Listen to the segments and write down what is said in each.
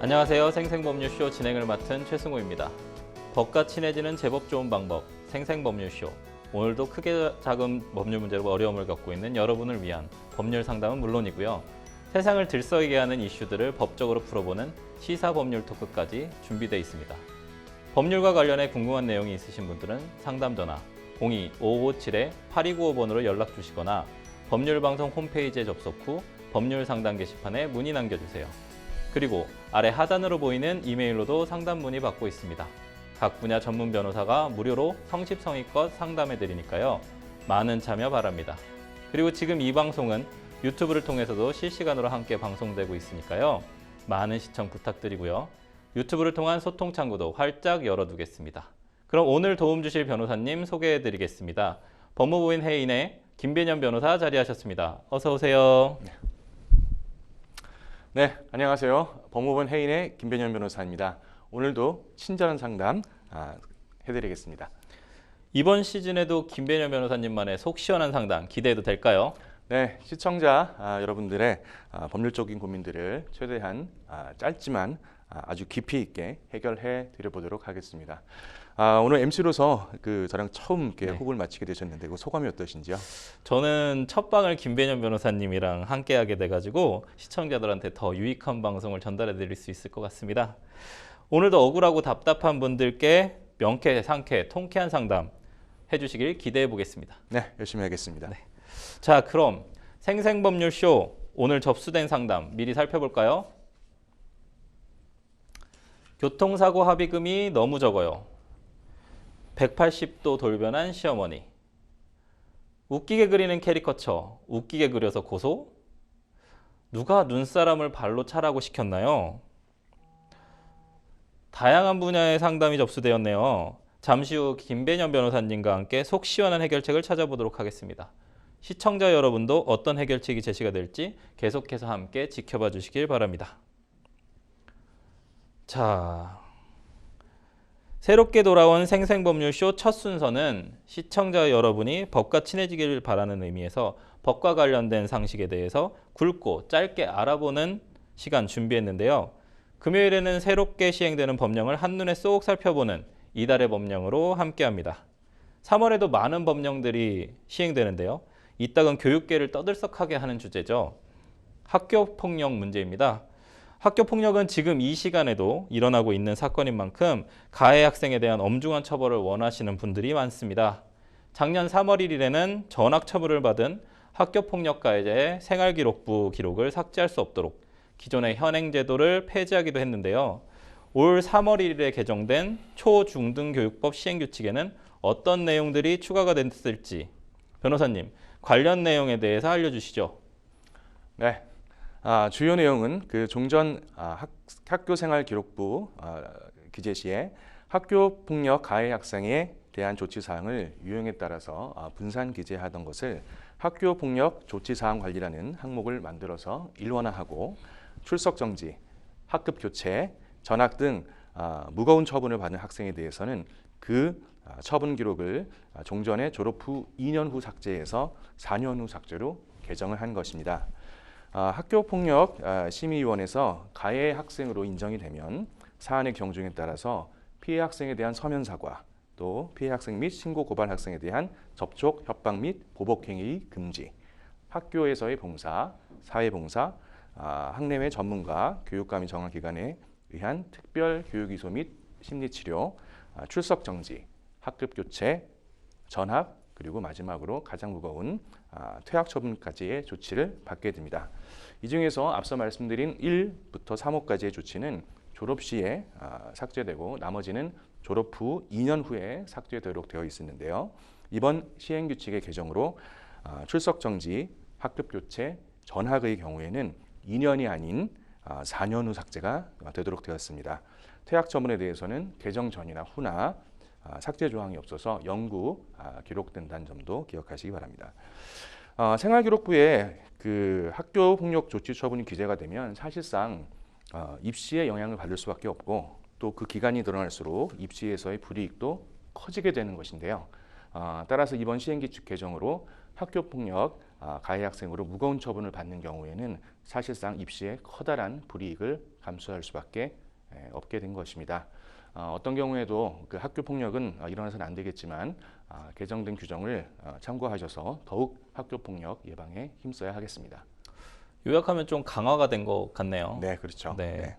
안녕하세요. 생생법률쇼 진행을 맡은 최승호입니다. 법과 친해지는 제법 좋은 방법, 생생법률쇼. 오늘도 크게 작은 법률 문제로 어려움을 겪고 있는 여러분을 위한 법률 상담은 물론이고요. 세상을 들썩이게 하는 이슈들을 법적으로 풀어보는 시사법률 토크까지 준비되어 있습니다. 법률과 관련해 궁금한 내용이 있으신 분들은 상담 전화 02-557-8295번으로 연락 주시거나 법률방송 홈페이지에 접속 후 법률 상담 게시판에 문의 남겨주세요. 그리고 아래 하단으로 보이는 이메일로도 상담 문의 받고 있습니다. 각 분야 전문 변호사가 무료로 성심성의껏 상담해드리니까요. 많은 참여 바랍니다. 그리고 지금 이 방송은 유튜브를 통해서도 실시간으로 함께 방송되고 있으니까요. 많은 시청 부탁드리고요. 유튜브를 통한 소통 창구도 활짝 열어두겠습니다. 그럼 오늘 도움 주실 변호사님 소개해드리겠습니다. 법무부인 해인의 김배년 변호사 자리하셨습니다. 어서 오세요. 네, 안녕하세요. 법무부인 해인의 김배년 변호사입니다. 오늘도 친절한 상담 해드리겠습니다. 이번 시즌에도 김배년 변호사님만의 속 시원한 상담 기대해도 될까요? 네, 시청자 여러분들의 법률적인 고민들을 최대한 짧지만 아주 깊이 있게 해결해 드려보도록 하겠습니다. 오늘 MC로서 저랑 처음 이렇게 호흡을 맞추게 되셨는데 그 소감이 어떠신지요? 저는 첫 방을 김배년 변호사님이랑 함께하게 돼가지고 시청자들한테 더 유익한 방송을 전달해 드릴 수 있을 것 같습니다. 오늘도 억울하고 답답한 분들께 명쾌, 상쾌, 통쾌한 상담 해주시길 기대해 보겠습니다. 네, 열심히 하겠습니다. 네. 자, 그럼 생생법률쇼 오늘 접수된 상담 미리 살펴볼까요? 교통사고 합의금이 너무 적어요. 180도 돌변한 시어머니. 웃기게 그리는 캐리커처, 웃기게 그려서 고소? 누가 눈사람을 발로 차라고 시켰나요? 다양한 분야의 상담이 접수되었네요. 잠시 후 김배년 변호사님과 함께 속 시원한 해결책을 찾아보도록 하겠습니다. 시청자 여러분도 어떤 해결책이 제시가 될지 계속해서 함께 지켜봐 주시길 바랍니다. 자, 새롭게 돌아온 생생법률쇼 첫 순서는 시청자 여러분이 법과 친해지기를 바라는 의미에서 법과 관련된 상식에 대해서 굵고 짧게 알아보는 시간 준비했는데요. 금요일에는 새롭게 시행되는 법령을 한눈에 쏙 살펴보는 이달의 법령으로 함께합니다. 3월에도 많은 법령들이 시행되는데요. 이따금 교육계를 떠들썩하게 하는 주제죠. 학교폭력 문제입니다. 학교폭력은 지금 이 시간에도 일어나고 있는 사건인 만큼 가해 학생에 대한 엄중한 처벌을 원하시는 분들이 많습니다. 작년 3월 1일에는 전학처분을 받은 학교폭력 가해자의 생활기록부 기록을 삭제할 수 없도록 기존의 현행제도를 폐지하기도 했는데요. 올 3월 1일에 개정된 초중등교육법 시행규칙에는 어떤 내용들이 추가가 됐을지 변호사님 관련 내용에 대해서 알려주시죠. 네. 주요 내용은 종전 학교생활기록부 기재 시에 학교폭력 가해 학생에 대한 조치사항을 유형에 따라서 분산 기재하던 것을 학교폭력 조치사항관리라는 항목을 만들어서 일원화하고 출석정지, 학급교체, 전학 등 무거운 처분을 받은 학생에 대해서는 그 처분 기록을 종전의 졸업 후 2년 후 삭제해서 4년 후 삭제로 개정을 한 것입니다. 학교폭력 심의위원회에서 가해 학생으로 인정이 되면 사안의 경중에 따라서 피해 학생에 대한 서면 사과, 또 피해 학생 및 신고 고발 학생에 대한 접촉, 협박 및 보복행위 금지, 학교에서의 봉사, 사회봉사, 학내외 전문가, 교육감이 정한 기관에 의한 특별 교육이소 및 심리치료, 출석 정지, 학급 교체, 전학, 그리고 마지막으로 가장 무거운 퇴학 처분까지의 조치를 받게 됩니다. 이 중에서 앞서 말씀드린 1부터 3호까지의 조치는 졸업 시에 삭제되고 나머지는 졸업 후 2년 후에 삭제되도록 되어 있었는데요. 이번 시행규칙의 개정으로 출석 정지, 학급 교체, 전학의 경우에는 2년이 아닌 4년 후 삭제가 되도록 되었습니다. 퇴학 처분에 대해서는 개정 전이나 후나 삭제 조항이 없어서 영구 기록된다는 점도 기억하시기 바랍니다. 생활기록부에 학교 폭력 조치 처분이 기재가 되면 사실상 입시에 영향을 받을 수밖에 없고 또 그 기간이 늘어날수록 입시에서의 불이익도 커지게 되는 것인데요. 따라서 이번 시행규칙 개정으로 학교폭력 가해 학생으로 무거운 처분을 받는 경우에는 사실상 입시에 커다란 불이익을 감수할 수밖에 없게 된 것입니다. 어떤 경우에도 그 학교 폭력은 일어나서는 안 되겠지만 개정된 규정을 참고하셔서 더욱 학교 폭력 예방에 힘써야 하겠습니다. 요약하면 좀 강화가 된 것 같네요. 네, 그렇죠. 네. 네.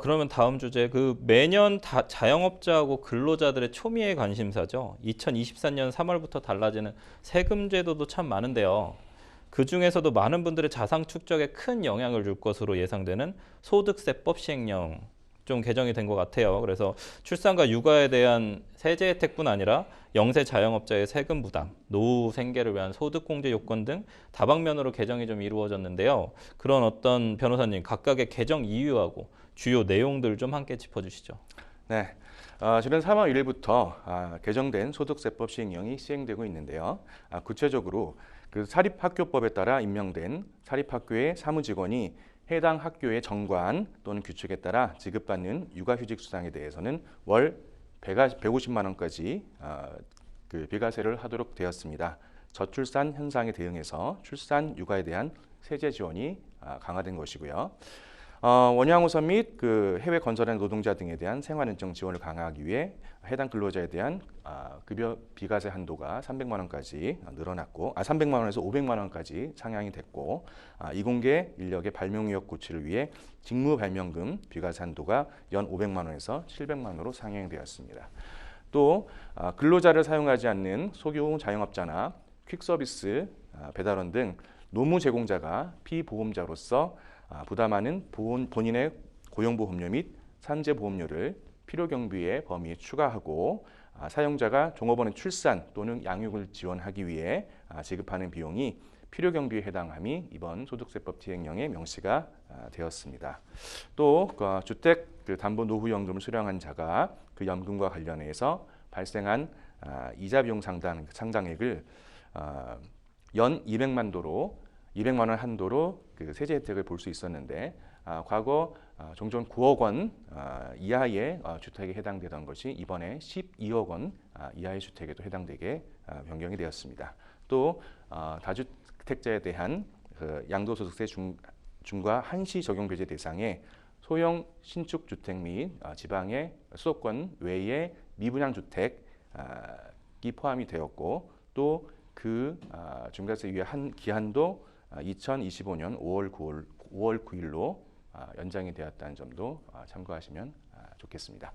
그러면 다음 주제 매년 자영업자하고 근로자들의 초미의 관심사죠. 2024년 3월부터 달라지는 세금 제도도 참 많은데요. 그 중에서도 많은 분들의 자산 축적에 큰 영향을 줄 것으로 예상되는 소득세법 시행령 좀 개정이 된 것 같아요. 그래서 출산과 육아에 대한 세제 혜택뿐 아니라 영세 자영업자의 세금 부담, 노후 생계를 위한 소득공제 요건 등 다방면으로 개정이 좀 이루어졌는데요. 그런 어떤 변호사님 각각의 개정 이유하고 주요 내용들 좀 함께 짚어주시죠. 네, 지난 3월 1일부터 개정된 소득세법 시행령이 시행되고 있는데요. 구체적으로 그 사립학교법에 따라 임명된 사립학교의 사무직원이 해당 학교의 정관 또는 규칙에 따라 지급받는 육아휴직 수당에 대해서는 월 150만 원까지 그 비과세를 하도록 되었습니다. 저출산 현상에 대응해서 출산 육아에 대한 세제 지원이 강화된 것이고요. 원양호선 및 그 해외 건설하는 노동자 등에 대한 생활인증 지원을 강화하기 위해 해당 근로자에 대한 급여 비과세 한도가 300만 원까지 늘어났고, 300만 원에서 500만 원까지 상향이 됐고, 이공계 인력의 발명의혹 고취를 위해 직무 발명금 비과세 한도가 연 500만 원에서 700만 원으로 상향되었습니다. 또 근로자를 사용하지 않는 소규모 자영업자나 퀵서비스 배달원 등 노무 제공자가 피보험자로서 부담하는 본인의 고용보험료 및 산재보험료를 필요경비의 범위에 추가하고, 사용자가 종업원의 출산 또는 양육을 지원하기 위해 지급하는 비용이 필요경비에 해당함이 이번 소득세법 시행령에 명시가 되었습니다. 또 주택 담보노후연금을 수령한 자가 그 연금과 관련해서 발생한 이자 비용 상당액을 연 200만 원 한도로 그 세제 혜택을 볼 수 있었는데, 과거 종전 9억 원 이하의 주택에 해당되던 것이 이번에 12억 원 이하의 주택에도 해당되게 변경이 되었습니다. 또 다주택자에 대한 그 양도소득세 중과 한시 적용 배제 대상에 소형 신축 주택 및 지방의 수도권 외의 미분양 주택이 포함이 되었고, 또 그 중과세 유예 기한도 2025년 5월 9일로 연장이 되었다는 점도 참고하시면 좋겠습니다.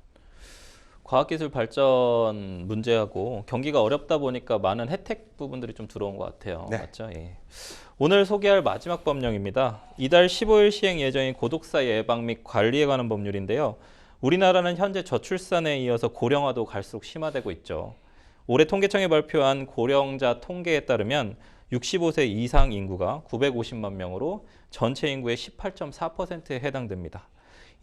과학기술 발전 문제하고 경기가 어렵다 보니까 많은 혜택 부분들이 좀 들어온 것 같아요. 네. 맞죠? 예. 오늘 소개할 마지막 법령입니다. 이달 15일 시행 예정인 고독사 예방 및 관리에 관한 법률인데요. 우리나라는 현재 저출산에 이어서 고령화도 갈수록 심화되고 있죠. 올해 통계청이 발표한 고령자 통계에 따르면 65세 이상 인구가 950만 명으로 전체 인구의 18.4%에 해당됩니다.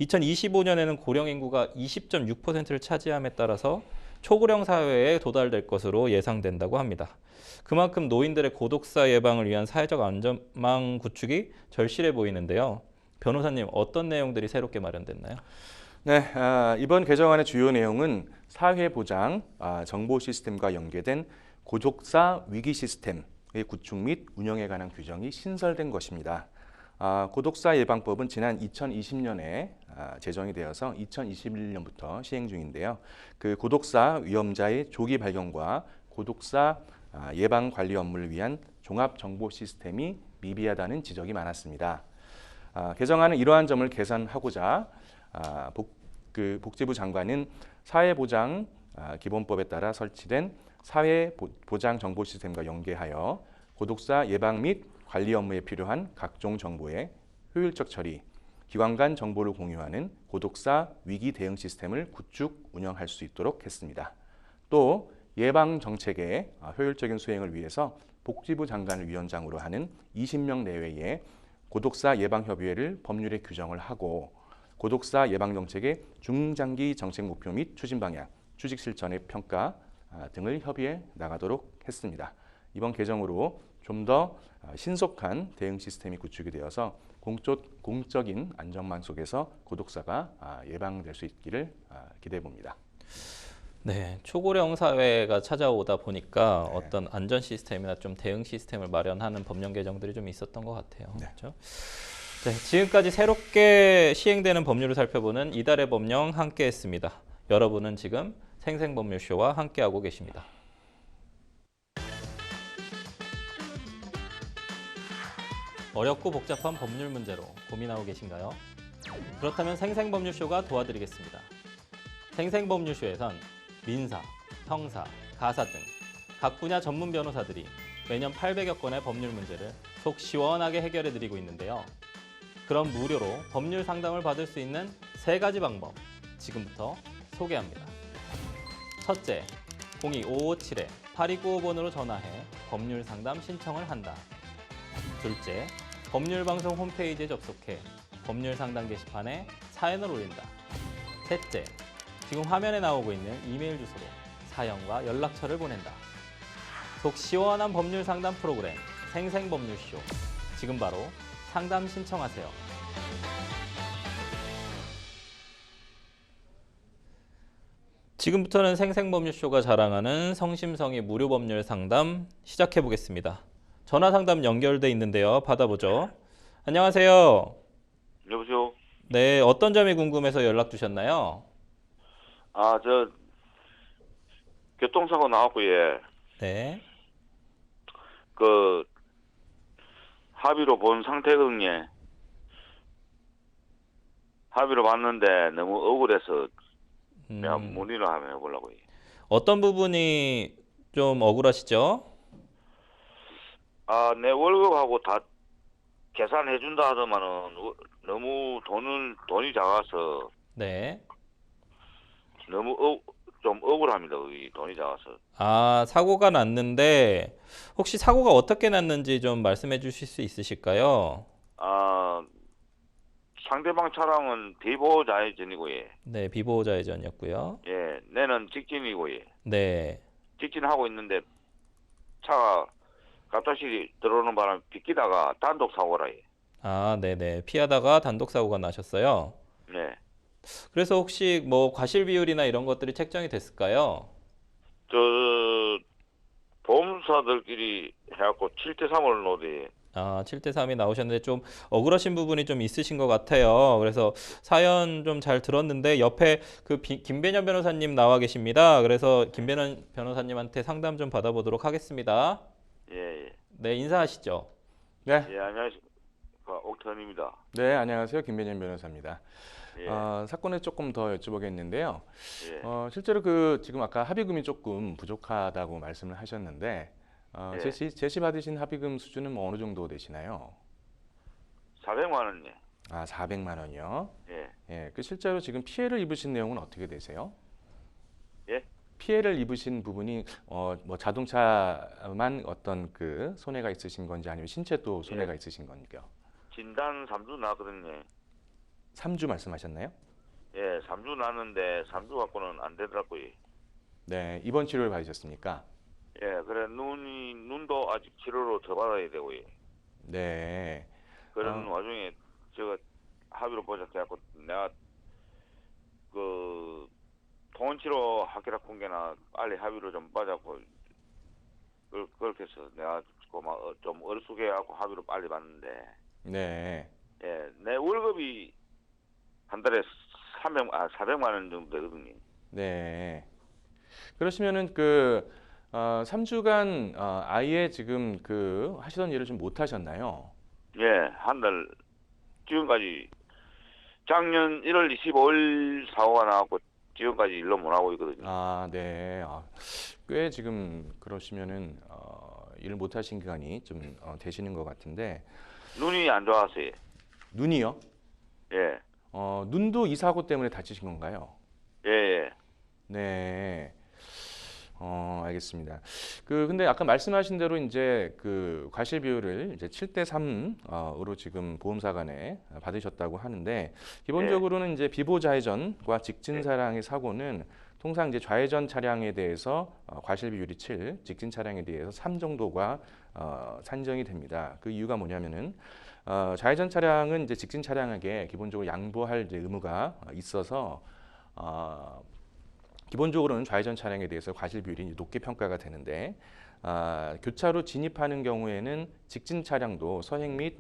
2025년에는 고령 인구가 20.6%를 차지함에 따라서 초고령 사회에 도달될 것으로 예상된다고 합니다. 그만큼 노인들의 고독사 예방을 위한 사회적 안전망 구축이 절실해 보이는데요. 변호사님, 어떤 내용들이 새롭게 마련됐나요? 네, 이번 개정안의 주요 내용은 사회보장 정보 시스템과 연계된 고독사 위기 시스템의 구축 및 운영에 관한 규정이 신설된 것입니다. 고독사 예방법은 지난 2020년에 제정이 되어서 2021년부터 시행 중인데요. 그 고독사 위험자의 조기 발견과 고독사 예방 관리 업무를 위한 종합 정보 시스템이 미비하다는 지적이 많았습니다. 개정안은 이러한 점을 개선하고자 복지부 장관은 사회보장 기본법에 따라 설치된 사회보장 정보 시스템과 연계하여 고독사 예방 및 관리 업무에 필요한 각종 정보의 효율적 처리, 기관 간 정보를 공유하는 고독사 위기 대응 시스템을 구축 운영할 수 있도록 했습니다. 또 예방 정책의 효율적인 수행을 위해서 복지부 장관을 위원장으로 하는 20명 내외의 고독사 예방 협의회를 법률에 규정을 하고, 고독사 예방 정책의 중장기 정책 목표 및 추진 방향, 추직 실천의 평가 등을 협의해 나가도록 했습니다. 이번 개정으로 좀 더 신속한 대응 시스템이 구축이 되어서 공적인 안전망 속에서 고독사가 예방될 수 있기를 기대해 봅니다. 네, 초고령 사회가 찾아오다 보니까 네. 어떤 안전 시스템이나 좀 대응 시스템을 마련하는 법령 개정들이 좀 있었던 것 같아요. 네. 그렇죠? 네, 지금까지 새롭게 시행되는 법률을 살펴보는 이달의 법령 함께했습니다. 여러분은 지금 생생법률쇼와 함께하고 계십니다. 어렵고 복잡한 법률 문제로 고민하고 계신가요? 그렇다면 생생법률쇼가 도와드리겠습니다. 생생법률쇼에선 민사, 형사, 가사 등 각 분야 전문 변호사들이 매년 800여 건의 법률 문제를 속 시원하게 해결해 드리고 있는데요. 그럼 무료로 법률 상담을 받을 수 있는 3가지 방법 지금부터 소개합니다. 첫째, 02-557-8295번으로 전화해 법률 상담 신청을 한다. 둘째, 법률방송 홈페이지에 접속해 법률 상담 게시판에 사연을 올린다. 셋째, 지금 화면에 나오고 있는 이메일 주소로 사연과 연락처를 보낸다. 속 시원한 법률 상담 프로그램 생생법률쇼. 지금 바로 상담 신청하세요. 지금부터는 생생법률쇼가 자랑하는 성심성의 무료 법률 상담 시작해 보겠습니다. 전화 상담 연결돼 있는데요. 받아보죠. 안녕하세요. 여보세요? 네, 어떤 점이 궁금해서 연락 주셨나요? 아, 교통사고 나왔고, 예. 네. 합의로 본 상태거든요. 합의로 봤는데 너무 억울해서 내가 문의를 한번 해보려고. 어떤 부분이 좀 억울하시죠? 아, 내 월급하고 다 계산해준다 하더만은 너무 돈이 작아서 네. 너무 좀 억울합니다. 이 돈이 작아서. 아, 사고가 났는데 혹시 사고가 어떻게 났는지 좀 말씀해 주실 수 있으실까요? 아, 상대방 차량은 비보호 좌회전이고, 예. 네, 비보호자 회전이었고요. 예, 내는 직진이고, 예. 네. 직진하고 있는데 차가 갑자기 들어오는 바람에 비키다가 단독 사고라. 아, 네네. 피하다가 단독 사고가 나셨어요. 네. 그래서 혹시 뭐 과실 비율이나 이런 것들이 책정이 됐을까요? 저 보험사들끼리 해갖고 7대3을 놓대. 아, 7대 3이 나오셨는데 좀 억울하신 부분이 좀 있으신 것 같아요. 그래서 사연 좀 잘 들었는데 옆에 김배년 변호사님 나와 계십니다. 그래서 김배년 변호사님한테 상담 좀 받아보도록 하겠습니다. 예, 예. 네, 인사하시죠. 네. 예, 안녕하십니까. 옥천입니다. 네, 안녕하세요. 김배년 변호사입니다. 예, 사건에 조금 더 여쭤보겠는데요. 예. 실제로 지금 아까 합의금이 조금 부족하다고 말씀을 하셨는데 예. 제시 받으신 합의금 수준은 뭐 어느 정도 되시나요? 400만 원요. 아, 400만 원이요. 예. 예, 실제로 지금 피해를 입으신 내용은 어떻게 되세요? 예? 피해를 입으신 부분이 뭐 자동차만 어떤 손해가 있으신 건지 아니면 신체도 손해가 있으신 건지요? 진단 3주 나거든요. 3주 말씀하셨나요? 예, 3주 났는데 3주 갖고는 안 되더라고요. 네, 입원 치료를 받으셨습니까? 예, 그래 눈도 아직 치료로 더 받아야 되고요. 네. 그런 와중에 제가 합의로 보자 해갖고 내가 통원치료 하기라 공개나 빨리 합의로 좀 받자고 그렇게 해서 내가 좀 어리숙해갖고 합의로 빨리 받는데 네. 예, 내 월급이 한 달에 400만 원 정도 되거든요. 네. 그러시면은 3주간 아예 지금 하시던 일을 좀 못 하셨나요? 예, 한 달 지금까지 작년 1월 25일 사고가 나왔고 지금까지 일로 못 하고 있거든요. 아, 네. 꽤 지금 그러시면은 일을 못 하신 기간이 좀 되시는 것 같은데 눈이 안 좋아서요. 눈이요? 예, 눈도 이 사고 때문에 다치신 건가요? 예, 예. 네. 알겠습니다. 근데 아까 말씀하신 대로 이제 과실 비율을 이제 7대 3으로 지금 보험사 간에 받으셨다고 하는데 기본적으로는 이제 비보 좌회전과 직진 차량의 사고는 통상 이제 좌회전 차량에 대해서 과실 비율이 7, 직진 차량에 대해서 3 정도가 산정이 됩니다. 그 이유가 뭐냐면은 좌회전 차량은 이제 직진 차량에게 기본적으로 양보할 이제 의무가 있어서 기본적으로는 좌회전 차량에 대해서 과실 비율이 이제 높게 평가가 되는데 교차로 진입하는 경우에는 직진 차량도 서행 및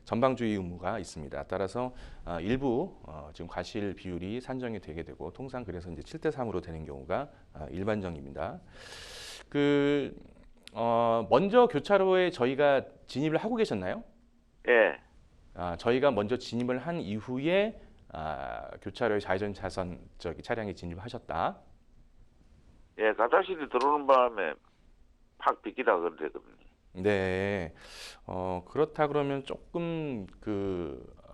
전방주의 의무가 있습니다. 따라서 일부 지금 과실 비율이 산정이 되게 되고 통상 그래서 이제 7대 3으로 되는 경우가 일반적입니다. 먼저 교차로에 저희가 진입을 하고 계셨나요? 예. 저희가 먼저 진입을 한 이후에 교차로에 좌회전 차선 차량이 진입하셨다. 예, 가타실이 들어오는 바람에 팍 비키다 그러거든요. 네. 그렇다 그러면 조금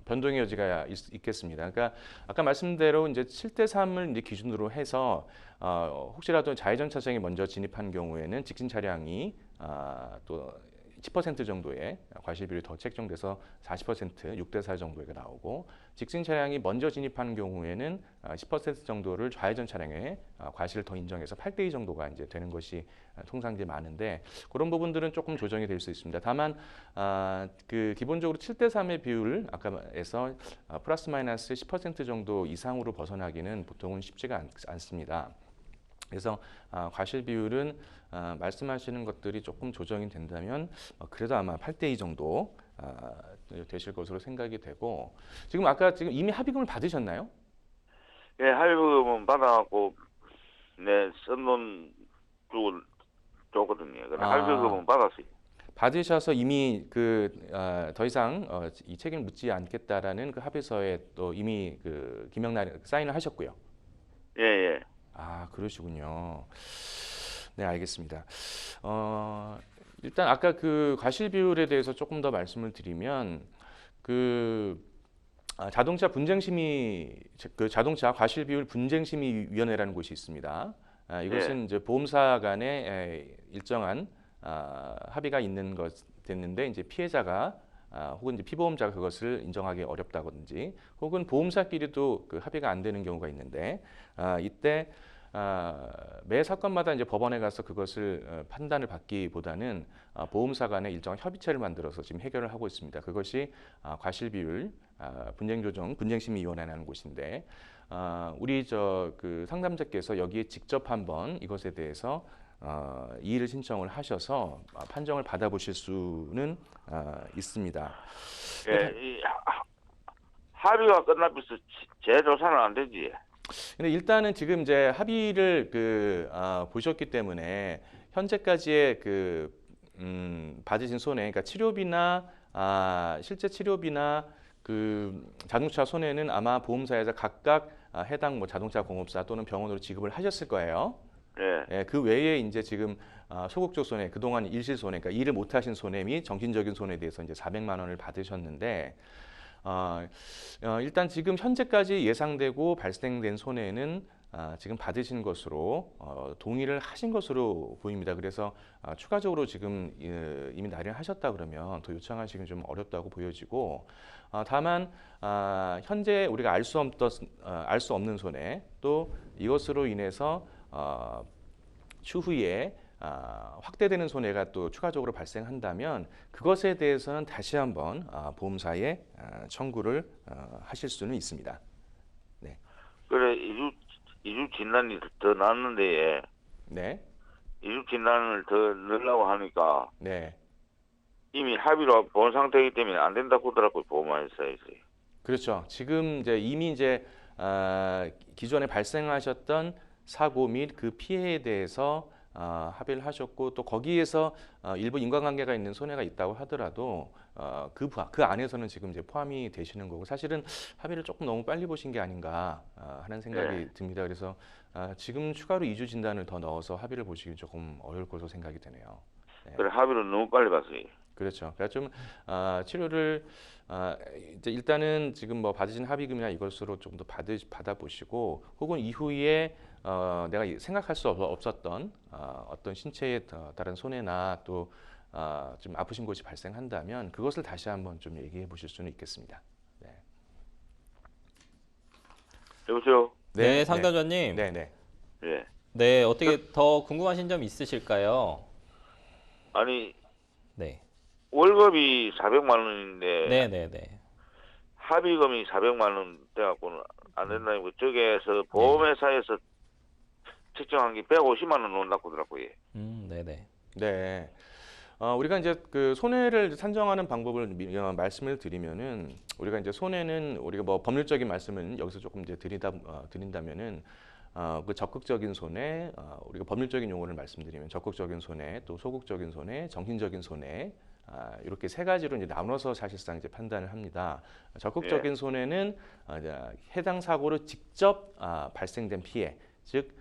변동의 여지가 있겠습니다. 그러니까 아까 말씀대로 이제 7대 3을 이제 기준으로 해서 혹시라도 좌회전 차선에 먼저 진입한 경우에는 직진 차량이 또 10% 정도의 과실 비율이 더 책정돼서 40% 6대 4 정도가 나오고 직진 차량이 먼저 진입하는 경우에는 10% 정도를 좌회전 차량에 과실을 더 인정해서 8대 2 정도가 이제 되는 것이 통상 이제 많은데 그런 부분들은 조금 조정이 될 수 있습니다. 다만 기본적으로 7대 3의 비율 아까에서 플러스 마이너스 10% 정도 이상으로 벗어나기는 보통은 쉽지가 않습니다. 그래서 과실 비율은 말씀하시는 것들이 조금 조정이 된다면 그래도 아마 8대 2 정도 되실 것으로 생각이 되고 지금 이미 합의금을 받으셨나요? 예, 할부금은 받아갖고 쓴 돈 주고 줬거든요. 근데 할부금은 받았어요. 받으셔서 이미 더 이상 이 책임을 묻지 않겠다라는 그 합의서에 또 이미 김영란 사인을 하셨고요. 예, 예. 그러시군요. 네, 알겠습니다. 일단 아까 과실 비율에 대해서 조금 더 말씀을 드리면 자동차 자동차 과실 비율 분쟁심의 위원회라는 곳이 있습니다. 이것은 이제 보험사 간에 일정한 합의가 있는 것 됐는데 이제 피해자가 혹은 이제 피보험자가 그것을 인정하기 어렵다든지 혹은 보험사끼리도 합의가 안 되는 경우가 있는데 이때 매 사건마다 이제 법원에 가서 그것을 판단을 받기보다는 보험사 간에 일정한 협의체를 만들어서 지금 해결을 하고 있습니다. 그것이 과실 비율 분쟁조정 분쟁심의위원회라는 곳인데 우리 상담자께서 여기에 직접 한번 이것에 대해서 이의를 신청을 하셔서 판정을 받아보실 수는 있습니다. 예, 합의가 끝나면서 재조사는 안 되지. 근데 일단은 지금 이제 합의를 보셨기 때문에 현재까지의 받으신 손해, 그러니까 치료비나 실제 치료비나 자동차 손해는 아마 보험사에서 각각 해당 자동차 공업사 또는 병원으로 지급을 하셨을 거예요. 예. 그 외에 이제 지금 소극적 손해, 그동안 일시 손해, 그러니까 일을 못 하신 손해 및 정신적인 손해에 대해서 이제 400만 원을 받으셨는데 일단 지금 현재까지 예상되고 발생된 손해는 지금 받으신 것으로 동의를 하신 것으로 보입니다. 그래서 추가적으로 지금 이미 날인하셨다 그러면 더 요청하시기 좀 어렵다고 보여지고 다만 현재 우리가 알 수 없는 손해 또 이것으로 인해서 추후에 확대되는 손해가 또 추가적으로 발생한다면 그것에 대해서는 다시 한번 보험사에 청구를 하실 수는 있습니다. 네. 그래, 2주 진단이 더 났는데, 네. 2주 진단을 더 넣으려고 하니까, 네. 이미 합의로 본 상태이기 때문에 안 된다고 하더라고요, 보험회사에서. 그렇죠. 지금 이미 기존에 발생하셨던 사고 및 그 피해에 대해서 합의를 하셨고 또 거기에서 일부 인과관계가 있는 손해가 있다고 하더라도 그 안에서는 지금 이제 포함이 되시는 거고 사실은 합의를 조금 너무 빨리 보신 게 아닌가 하는 생각이 듭니다. 그래서 지금 추가로 2주 진단을 더 넣어서 합의를 보시기 조금 어려울 것으로 생각이 되네요. 네. 그래, 합의를 너무 빨리 봤어요. 그렇죠. 그러니까 좀 치료를 이제 일단은 지금 받으신 합의금이나 이것으로 좀 더 받아보시고 혹은 이후에 내가 생각할 수 없었던 어떤 신체의 다른 손해나 또 좀 아프신 곳이 발생한다면 그것을 다시 한번 좀 얘기해 보실 수는 있겠습니다. 네. 여보세요? 네, 상담자님. 네, 네. 예. 네, 어떻게 더 궁금하신 점 있으실까요? 아니, 네. 월급이 400만 원인데, 네, 네, 네. 합의금이 400만 원 돼갖고는 안 된다니까. 저기에서 보험회사에서 책정한 게 150만 원 논다고 하더라고요. 예. 네네. 네. 우리가 이제 그 손해를 산정하는 방법을 말씀을 드리면은 우리가 이제 손해는 우리가 뭐 법률적인 말씀은 여기서 조금 이제 드린다면은 그 적극적인 손해, 우리가 법률적인 용어를 말씀드리면 적극적인 손해, 또 소극적인 손해, 정신적인 손해, 이렇게 세 가지로 이제 나눠서 사실상 이제 판단을 합니다. 적극적인 손해는 이제 해당 사고로 직접 발생된 피해, 즉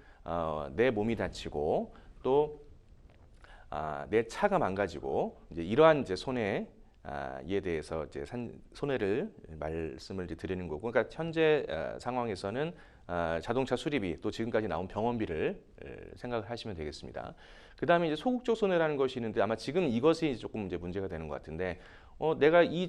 내 몸이 다치고 또 내 차가 망가지고 이제 이러한 이제 손해에 대해서 이제 손해를 말씀을 이제 드리는 거고, 그러니까 현재 상황에서는 자동차 수리비 또 지금까지 나온 병원비를 생각을 하시면 되겠습니다. 그 다음에 이제 소극적 손해라는 것이 있는데 아마 지금 이것이 조금 이제 문제가 되는 것 같은데, 내가 이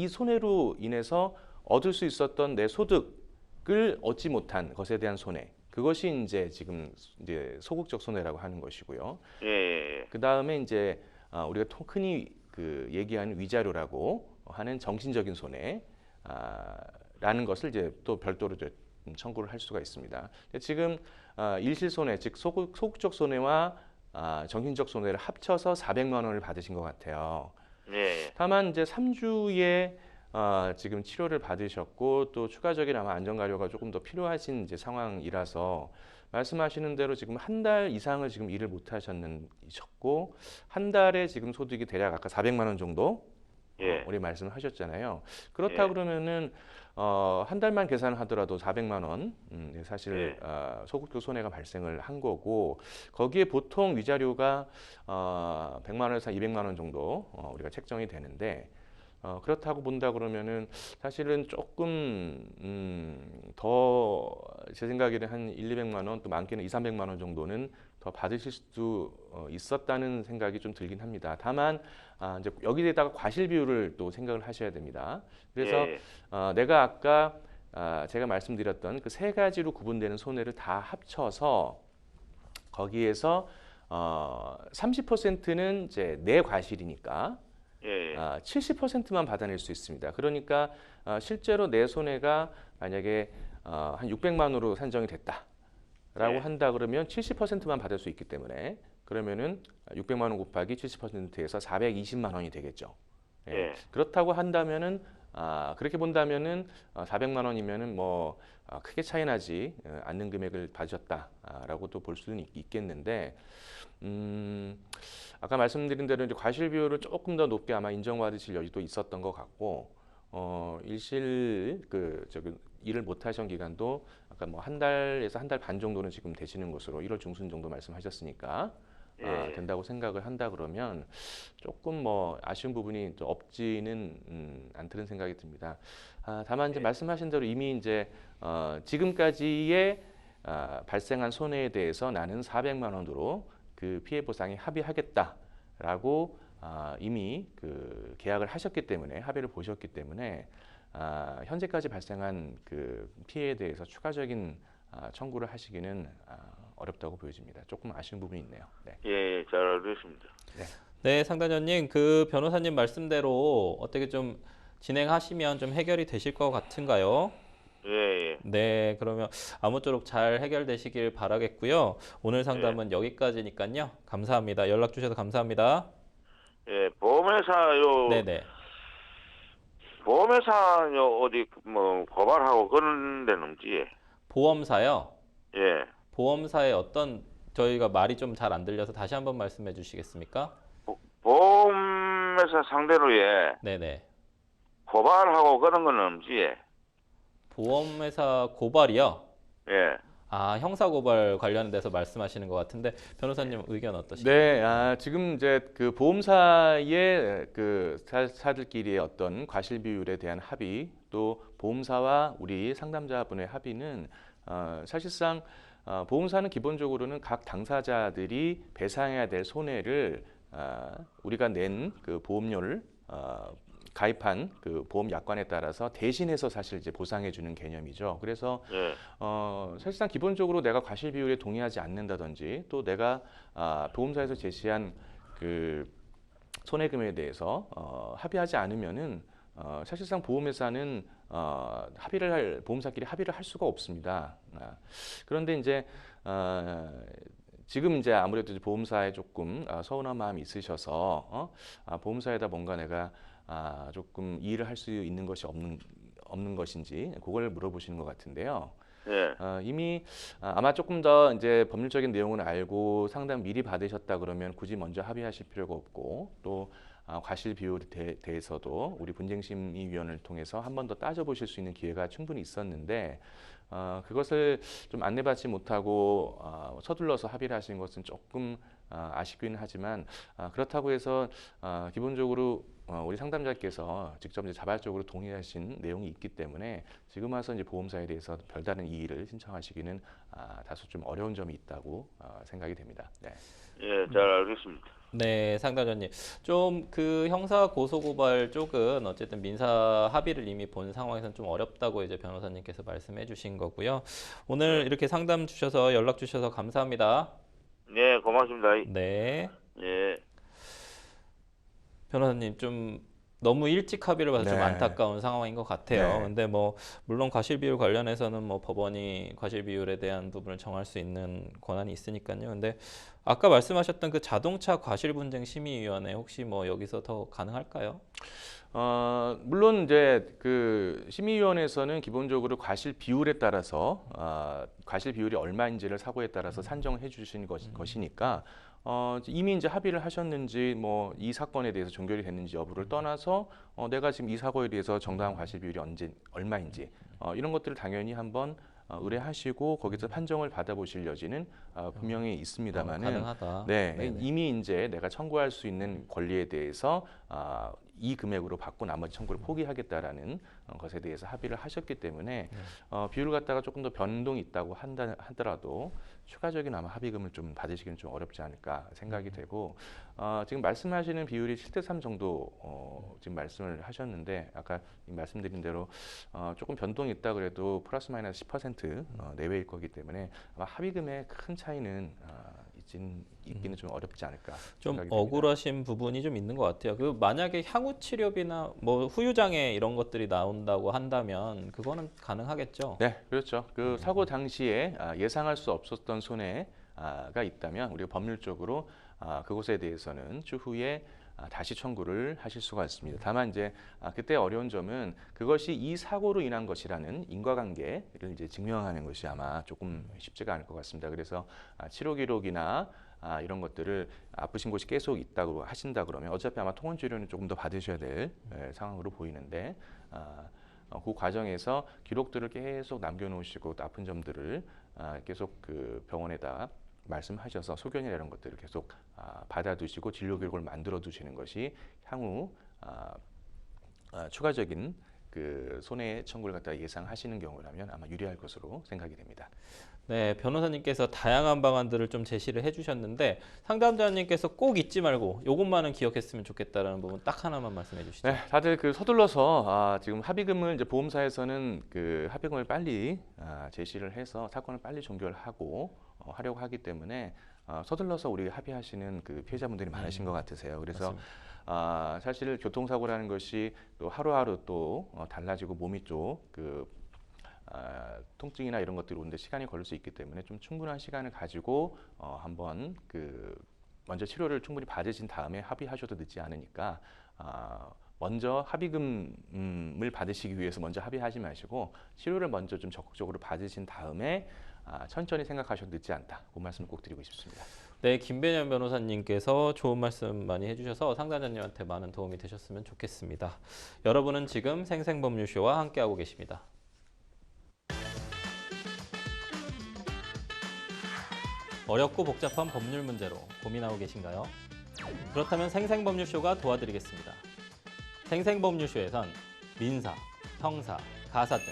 손해로 인해서 얻을 수 있었던 내 소득을 얻지 못한 것에 대한 손해. 그것이 이제 지금 이제 소극적 손해라고 하는 것이고요. 예. 그 다음에 이제 우리가 흔히 그 얘기하는 위자료라고 하는 정신적인 손해라는 것을 이제 또 별도로 청구를 할 수가 있습니다. 지금 일실손해, 즉 소극적 손해와 정신적 손해를 합쳐서 400만 원을 받으신 것 같아요. 예. 다만 이제 3주에 지금 치료를 받으셨고 또 추가적인 아마 안전가료가 조금 더 필요하신 이제 상황이라서 말씀하시는 대로 지금 한 달 이상을 지금 일을 못 하셨고 한 달에 지금 소득이 대략 아까 400만 원 정도 예. 우리 말씀을 하셨잖아요. 그렇다 예. 그러면은 한 달만 계산을 하더라도 400만 원 사실 예. 소극적 손해가 발생을 한 거고, 거기에 보통 위자료가 100만 원에서 200만 원 정도 우리가 책정이 되는데, 그렇다고 본다 그러면은 사실은 조금 더 제 생각에는 한 200만 원, 또 많게는 200~300만 원 정도는 더 받으실 수도 있었다는 생각이 좀 들긴 합니다. 다만 이제 여기에다가 과실 비율을 또 생각을 하셔야 됩니다. 그래서 예. 내가 아까 제가 말씀드렸던 그 세 가지로 구분되는 손해를 다 합쳐서 거기에서 30%는 이제 내 과실이니까 예. 70%만 받아낼 수 있습니다. 그러니까 실제로 내 손해가 만약에 한 600만 원으로 산정이 됐다라고 네. 한다 그러면 70%만 받을 수 있기 때문에 그러면은 600만 원 곱하기 70%에서 420만 원이 되겠죠. 예. 예. 그렇다고 한다면은 그렇게 본다면은 400만 원이면은 뭐 크게 차이 나지 않는 금액을 받으셨다라고도 볼 수는 있겠는데, 아까 말씀드린 대로 이제 과실 비율을 조금 더 높게 아마 인정받으실 여지도 있었던 것 같고, 일실 일을 못 하신 기간도 아까 뭐 한 달에서 한 달 반 정도는 지금 되시는 것으로 1월 중순 정도 말씀하셨으니까 예. 된다고 생각을 한다 그러면 조금 뭐 아쉬운 부분이 또 없지는 않다는 생각이 듭니다. 다만 이제 말씀하신 대로 이미 이제 지금까지의 발생한 손해에 대해서 나는 400만 원으로 그 피해 보상에 합의하겠다라고 이미 그 계약을 하셨기 때문에, 합의를 보셨기 때문에 현재까지 발생한 그 피해에 대해서 추가적인 청구를 하시기는 어렵다고 보여집니다. 조금 아쉬운 부분이 있네요. 네. 예. 잘 알겠습니다. 네, 상담자님, 그 변호사님 말씀대로 어떻게 좀 진행하시면 좀 해결이 되실 것 같은가요? 예. 네, 그러면 아무쪼록 잘 해결되시길 바라겠고요. 오늘 상담은 여기까지니까요. 감사합니다. 연락 주셔서 감사합니다. 예. 보험회사요. 네네. 보험회사요 어디 뭐 고발하고 그런 데는 없지. 보험사요. 예. 보험사의 어떤, 저희가 말이 좀 잘 안 들려서 다시 한번 말씀해 주시겠습니까? 보험회사 상대로 네네. 고발하고 그런 건 없지. 보험회사 고발이요? 예. 형사고발 관련돼서 말씀하시는 것 같은데 변호사님 의견 어떠신가요? 네, 지금 이제 그 보험사의 그 사들끼리의 어떤 과실 비율에 대한 합의, 또 보험사와 우리 상담자분의 합의는 사실상 보험사는 기본적으로는 각 당사자들이 배상해야 될 손해를 우리가 낸 그 보험료를 가입한 그 보험 약관에 따라서 대신해서 사실 이제 보상해 주는 개념이죠. 그래서 예. 사실상 기본적으로 내가 과실 비율에 동의하지 않는다든지, 또 내가 보험사에서 제시한 그 손해금에 대해서 합의하지 않으면은 사실상 보험회사는 보험사끼리 합의를 할 수가 없습니다. 그런데 이제 지금 이제 아무래도 보험사에 조금 서운한 마음이 있으셔서 보험사에다 뭔가 내가 조금 이의를 할 수 있는 것이 없는 것인지 그걸 물어보시는 것 같은데요. 예. 이미 아마 조금 더 이제 법률적인 내용을 알고 상담 미리 받으셨다 그러면 굳이 먼저 합의하실 필요가 없고 또 과실 비율에 대해서도 우리 분쟁심의위원회를 통해서 한 번 더 따져보실 수 있는 기회가 충분히 있었는데 그것을 좀 안내받지 못하고 서둘러서 합의를 하신 것은 조금 아쉽기는 하지만 그렇다고 해서 기본적으로 우리 상담자께서 직접 이제 자발적으로 동의하신 내용이 있기 때문에 지금 와서 이제 보험사에 대해서 별다른 이의를 신청하시기는 다소 좀 어려운 점이 있다고 생각이 됩니다. 네. 예, 잘 알겠습니다. 네, 상담자님. 좀 그 형사 고소고발 쪽은 어쨌든 민사 합의를 이미 본 상황에서는 좀 어렵다고 이제 변호사님께서 말씀해 주신 거고요. 오늘 이렇게 상담 주셔서 연락 주셔서 감사합니다. 네, 고맙습니다. 네. 예. 변호사님 좀 너무 일찍 합의를 봐서 좀 네. 안타까운 상황인 것 같아요. 네. 근데 뭐 물론 과실 비율 관련해서는 뭐 법원이 과실 비율에 대한 부분을 정할 수 있는 권한이 있으니까요. 근데 아까 말씀하셨던 그 자동차 과실 분쟁 심의위원회 혹시 뭐 여기서 더 가능할까요? 물론 이제 그 심의위원회에서는 기본적으로 과실 비율에 따라서 과실 비율이 얼마인지를 사고에 따라서 산정해 주신 것이니까 이미 이제 합의를 하셨는지 뭐 이 사건에 대해서 종결이 됐는지 여부를 떠나서 내가 지금 이 사고에 대해서 정당한 과실 비율이 얼마인지 이런 것들을 당연히 한번 의뢰하시고 거기서 판정을 받아보실 여지는 분명히 있습니다만은 가능하다. 네, 네네. 이미 이제 내가 청구할 수 있는 권리에 대해서 이 금액으로 받고 나머지 청구를 포기하겠다라는 것에 대해서 합의를 하셨기 때문에 비율을 갖다가 조금 더 변동이 있다고 하더라도 추가적인 아마 합의금을 좀 받으시기는 좀 어렵지 않을까 생각이 되고 지금 말씀하시는 비율이 7대3 정도 지금 말씀을 하셨는데 아까 말씀드린 대로 조금 변동이 있다 그래도 플러스 마이너스 10% 내외일 거기 때문에 아마 합의금의 큰 차이는 있기는 좀 어렵지 않을까 좀 생각이 됩니다. 억울하신 부분이 좀 있는 것 같아요. 그 만약에 향후 치료비나 뭐 후유장애 이런 것들이 나온다고 한다면 그거는 가능하겠죠. 네, 그렇죠. 그 사고 당시에 예상할 수 없었던 손해가 있다면 우리가 법률적으로 그것에 대해서는 추후에 다시 청구를 하실 수가 있습니다. 다만 이제 그때 어려운 점은 그것이 이 사고로 인한 것이라는 인과관계를 이제 증명하는 것이 아마 조금 쉽지가 않을 것 같습니다. 그래서 치료 기록이나 이런 것들을 아프신 곳이 계속 있다고 하신다 그러면 어차피 아마 통원 치료는 조금 더 받으셔야 될 상황으로 보이는데 그 과정에서 기록들을 계속 남겨놓으시고 또 아픈 점들을 계속 그 병원에다 말씀하셔서 소견이나 이런 것들을 계속 받아두시고 진료 기록을 만들어 두시는 것이 향후 추가적인 그 손해 청구를 갖다 예상하시는 경우라면 아마 유리할 것으로 생각이 됩니다. 네, 변호사님께서 다양한 방안들을 좀 제시를 해주셨는데 상담자님께서 꼭 잊지 말고 이것만은 기억했으면 좋겠다라는 부분 딱 하나만 말씀해 주시죠. 네, 다들 그 서둘러서 지금 합의금을 이제 보험사에서는 그 합의금을 빨리 제시를 해서 사건을 빨리 종결하고 하려고 하기 때문에 서둘러서 우리 합의하시는 그 피해자분들이 많으신 것 같으세요. 그래서 사실 교통사고라는 것이 또 하루하루 또 달라지고 몸이 또그 통증이나 이런 것들이 오는데 시간이 걸릴 수 있기 때문에 좀 충분한 시간을 가지고 한번 그 먼저 치료를 충분히 받으신 다음에 합의하셔도 늦지 않으니까 먼저 합의금을 받으시기 위해서 먼저 합의하지 마시고 치료를 먼저 좀 적극적으로 받으신 다음에 천천히 생각하셔도 늦지 않다. 그 말씀을 꼭 드리고 싶습니다. 네, 김배년 변호사님께서 좋은 말씀 많이 해주셔서 상담자님한테 많은 도움이 되셨으면 좋겠습니다. 여러분은 지금 생생법률쇼와 함께하고 계십니다. 어렵고 복잡한 법률 문제로 고민하고 계신가요? 그렇다면 생생법률쇼가 도와드리겠습니다. 생생법률쇼에선 민사, 형사, 가사 등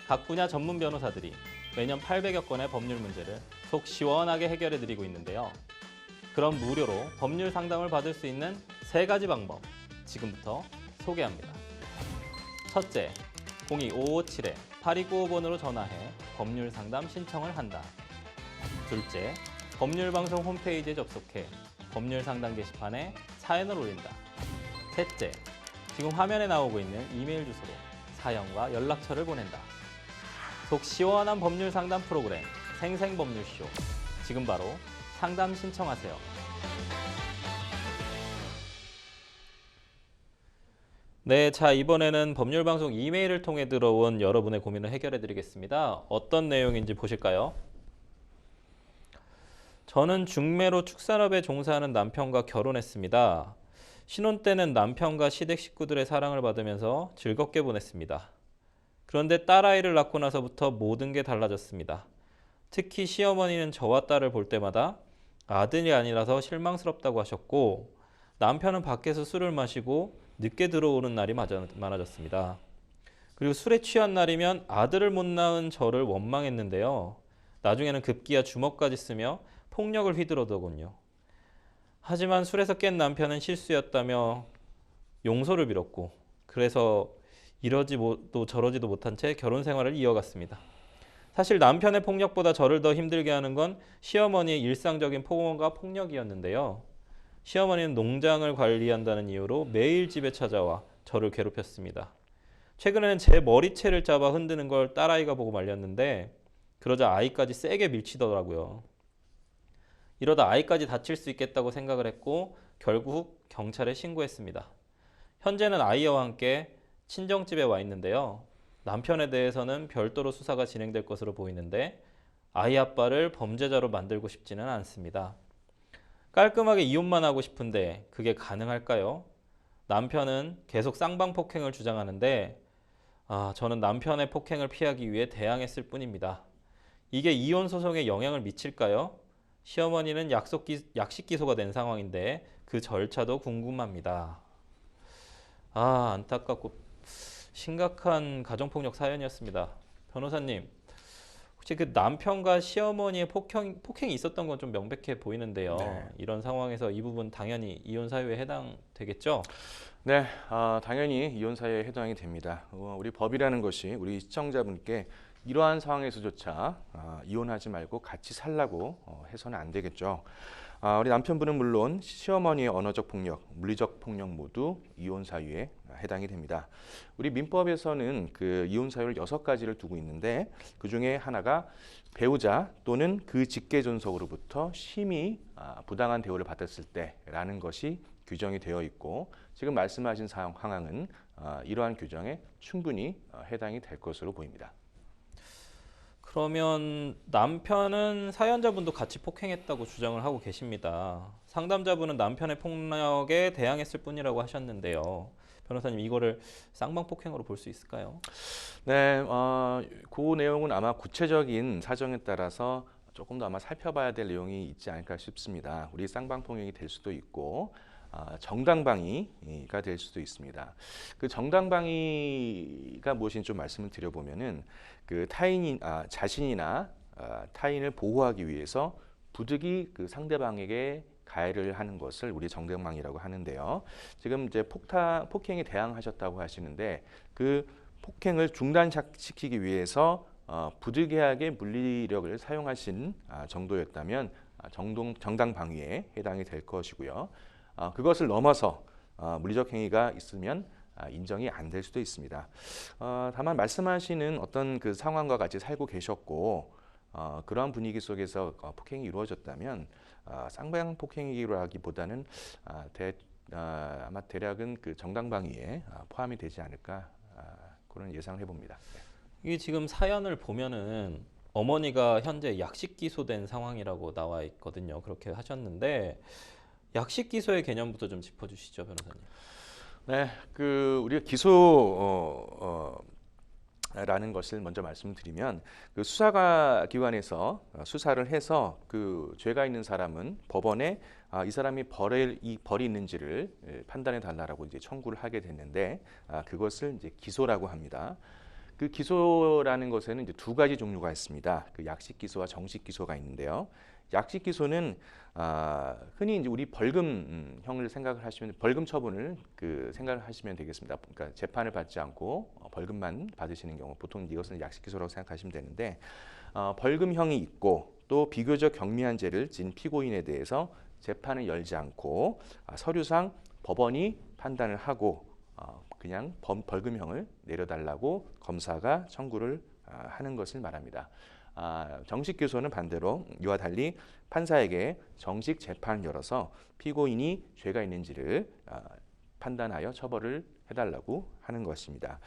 각 분야 전문 변호사들이 매년 800여 건의 법률 문제를 속 시원하게 해결해드리고 있는데요. 그럼 무료로 법률 상담을 받을 수 있는 3가지 방법 지금부터 소개합니다. 첫째, 02-557-8295번으로 전화해 법률 상담 신청을 한다. 둘째, 법률방송 홈페이지에 접속해 법률 상담 게시판에 사연을 올린다. 셋째, 지금 화면에 나오고 있는 이메일 주소로 사연과 연락처를 보낸다. 속 시원한 법률 상담 프로그램 생생법률쇼. 지금 바로 상담 신청하세요. 네, 자 이번에는 법률방송 이메일을 통해 들어온 여러분의 고민을 해결해 드리겠습니다. 어떤 내용인지 보실까요? 저는 중매로 축산업에 종사하는 남편과 결혼했습니다. 신혼 때는 남편과 시댁 식구들의 사랑을 받으면서 즐겁게 보냈습니다. 그런데 딸아이를 낳고 나서부터 모든 게 달라졌습니다. 특히 시어머니는 저와 딸을 볼 때마다 아들이 아니라서 실망스럽다고 하셨고, 남편은 밖에서 술을 마시고 늦게 들어오는 날이 많아졌습니다. 그리고 술에 취한 날이면 아들을 못 낳은 저를 원망했는데요. 나중에는 급기야 주먹까지 쓰며 폭력을 휘두르더군요. 하지만 술에서 깬 남편은 실수였다며 용서를 빌었고, 그래서 이러지도 저러지도 못한 채 결혼 생활을 이어갔습니다. 사실 남편의 폭력보다 저를 더 힘들게 하는 건 시어머니의 일상적인 폭언과 폭력이었는데요. 시어머니는 농장을 관리한다는 이유로 매일 집에 찾아와 저를 괴롭혔습니다. 최근에는 제 머리채를 잡아 흔드는 걸 딸아이가 보고 말렸는데, 그러자 아이까지 세게 밀치더라고요. 이러다 아이까지 다칠 수 있겠다고 생각을 했고 결국 경찰에 신고했습니다. 현재는 아이와 함께 친정집에 와 있는데요. 남편에 대해서는 별도로 수사가 진행될 것으로 보이는데 아이 아빠를 범죄자로 만들고 싶지는 않습니다. 깔끔하게 이혼만 하고 싶은데 그게 가능할까요? 남편은 계속 쌍방폭행을 주장하는데 저는 남편의 폭행을 피하기 위해 대항했을 뿐입니다. 이게 이혼 소송에 영향을 미칠까요? 시어머니는 약식 기소가 된 상황인데 그 절차도 궁금합니다. 안타깝고 심각한 가정폭력 사연이었습니다. 변호사님, 혹시 그 남편과 시어머니의 폭행이 있었던 건 좀 명백해 보이는데요. 네. 이런 상황에서 이 부분 당연히 이혼 사유에 해당되겠죠? 네, 당연히 이혼 사유에 해당이 됩니다. 우리 법이라는 것이 우리 시청자분께 이러한 상황에서조차 이혼하지 말고 같이 살라고 해서는 안 되겠죠. 우리 남편분은 물론 시어머니의 언어적 폭력, 물리적 폭력 모두 이혼 사유에 해당이 됩니다. 우리 민법에서는 그 이혼 사유를 6가지를 두고 있는데 그 중에 하나가 배우자 또는 그 직계존속으로부터 심히 부당한 대우를 받았을 때라는 것이 규정이 되어 있고, 지금 말씀하신 상황은 이러한 규정에 충분히 해당이 될 것으로 보입니다. 그러면 남편은 사연자분도 같이 폭행했다고 주장을 하고 계십니다. 상담자분은 남편의 폭력에 대항했을 뿐이라고 하셨는데요. 변호사님, 이거를 쌍방폭행으로 볼 수 있을까요? 네, 그 내용은 아마 구체적인 사정에 따라서 조금 더 아마 살펴봐야 될 내용이 있지 않을까 싶습니다. 우리 쌍방폭행이 될 수도 있고 정당방위가 될 수도 있습니다. 그 정당방위가 무엇인지 좀 말씀을 드려보면은 그 타인이 자신이나 타인을 보호하기 위해서 부득이 그 상대방에게 가해를 하는 것을 우리 정당방위라고 하는데요. 지금 이제 폭행에 대항하셨다고 하시는데 그 폭행을 중단시키기 위해서 부득이하게 물리력을 사용하신 정도였다면 정당방위에 해당이 될 것이고요. 그것을 넘어서 물리적 행위가 있으면 인정이 안 될 수도 있습니다. 다만 말씀하시는 어떤 그 상황과 같이 살고 계셨고 그러한 분위기 속에서 폭행이 이루어졌다면 쌍방 폭행이라기보다는 아마 대략은 그 정당방위에 포함이 되지 않을까 그런 예상을 해봅니다. 네. 이게 지금 사연을 보면은 어머니가 현재 약식 기소된 상황이라고 나와 있거든요. 그렇게 하셨는데 약식 기소의 개념부터 좀 짚어주시죠, 변호사님. 네, 그 우리가 기소 라는 것을 먼저 말씀드리면 그 수사기관에서 수사를 해서 그 죄가 있는 사람은 법원에 이 사람이 벌이 있는지를 판단해 달라고 이제 청구를 하게 됐는데 그것을 이제 기소라고 합니다. 그 기소라는 것에는 이제 2가지 종류가 있습니다. 그 약식 기소와 정식 기소가 있는데요. 약식 기소는 흔히 이제 우리 벌금형을 생각을 하시면 벌금 처분을 그 생각을 하시면 되겠습니다. 그러니까 재판을 받지 않고 벌금만 받으시는 경우 보통 이것은 약식 기소라고 생각하시면 되는데 벌금형이 있고 또 비교적 경미한 죄를 진 피고인에 대해서 재판을 열지 않고 서류상 법원이 판단을 하고 그냥 벌금형을 내려달라고 검사가 청구를 하는 것을 말합니다. 정식 기소는 반대로 이와 달리 판사에게 정식 재판을 열어서 피고인이 죄가 있는지를 판단하여 처벌을 해달라고 하는 것입니다.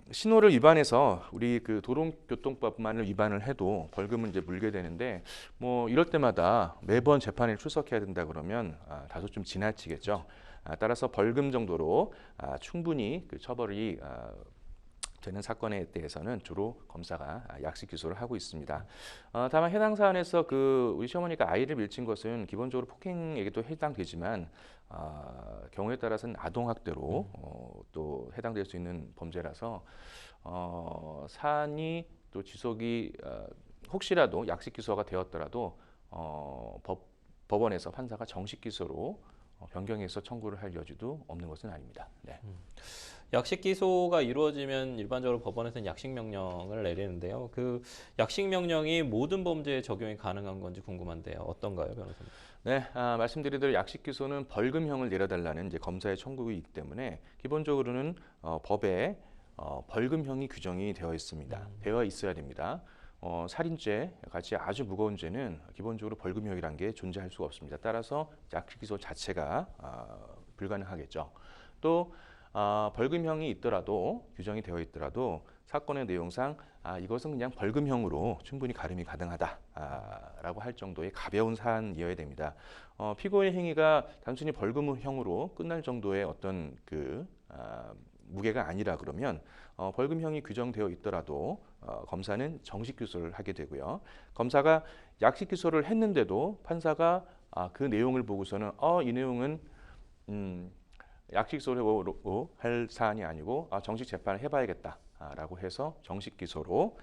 신호를 위반해서 우리 그 도로교통법만을 위반을 해도 벌금을 이제 물게 되는데 뭐 이럴 때마다 매번 재판에 출석해야 된다 그러면 다소 좀 지나치겠죠. 따라서 벌금 정도로 충분히 그 처벌이 되는 사건에 대해서는 주로 검사가 약식 기소를 하고 있습니다. 다만 해당 사안에서 그 우리 시어머니가 아이를 밀친 것은 기본적으로 폭행에게도 해당되지만 경우에 따라서는 아동학대로 또 해당될 수 있는 범죄라서 사안이 또 지속이 혹시라도 약식 기소가 되었더라도 법원에서 판사가 정식 기소로 변경해서 청구를 할 여지도 없는 것은 아닙니다. 네. 약식 기소가 이루어지면 일반적으로 법원에서는 약식 명령을 내리는데요. 그 약식 명령이 모든 범죄에 적용이 가능한 건지 궁금한데요. 어떤가요, 변호사님? 네, 말씀드린 대로 약식 기소는 벌금형을 내려달라는 이제 검사의 청구이기 때문에 기본적으로는 법에 벌금형이 규정이 되어 있습니다. 되어 있어야 됩니다. 살인죄 같이 아주 무거운 죄는 기본적으로 벌금형이라는 게 존재할 수가 없습니다. 따라서 약식 기소 자체가 불가능하겠죠. 또 벌금형이 있더라도 규정이 되어 있더라도 사건의 내용상 이것은 그냥 벌금형으로 충분히 가름이 가능하다라고 할 정도의 가벼운 사안이어야 됩니다. 피고의 행위가 단순히 벌금형으로 끝날 정도의 어떤 그 무게가 아니라 그러면 벌금형이 규정되어 있더라도 검사는 정식 기소를 하게 되고요. 검사가 약식 기소를 했는데도 판사가 그 내용을 보고서는 이 내용은 약식 기소로 할 사안이 아니고 정식 재판을 해봐야겠다라고 해서 정식 기소로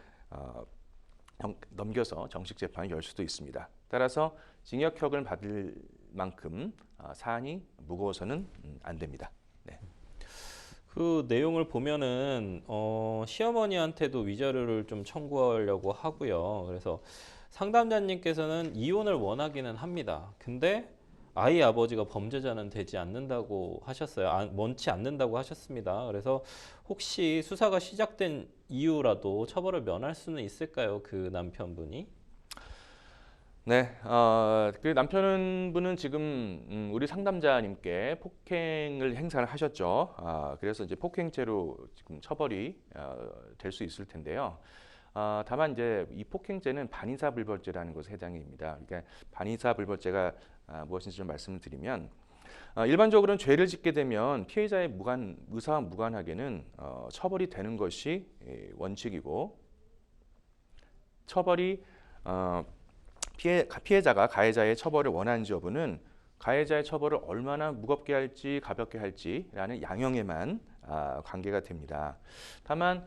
넘겨서 정식 재판을 열 수도 있습니다. 따라서 징역형을 받을 만큼 사안이 무거워서는 안 됩니다. 네. 그 내용을 보면은 시어머니한테도 위자료를 좀 청구하려고 하고요. 그래서 상담자님께서는 이혼을 원하기는 합니다. 근데 아이 아버지가 범죄자는 되지 않는다고 하셨어요. 원치 않는다고 하셨습니다. 그래서 혹시 수사가 시작된 이후라도 처벌을 면할 수는 있을까요? 그 남편분이? 네, 그 남편분은 지금 우리 상담자님께 폭행을 행사를 하셨죠. 그래서 이제 폭행죄로 지금 처벌이 될 수 있을 텐데요. 다만 이제 이 폭행죄는 반의사불벌죄라는 것에 해당입니다. 그러니까 반의사불벌죄가 무엇인지 좀 말씀을 드리면 일반적으로는 죄를 짓게 되면 피해자의 의사와 무관하게는 처벌이 되는 것이 원칙이고 처벌이 피해자가 가해자의 처벌을 원하는지 여부는 가해자의 처벌을 얼마나 무겁게 할지 가볍게 할지라는 양형에만 관계가 됩니다. 다만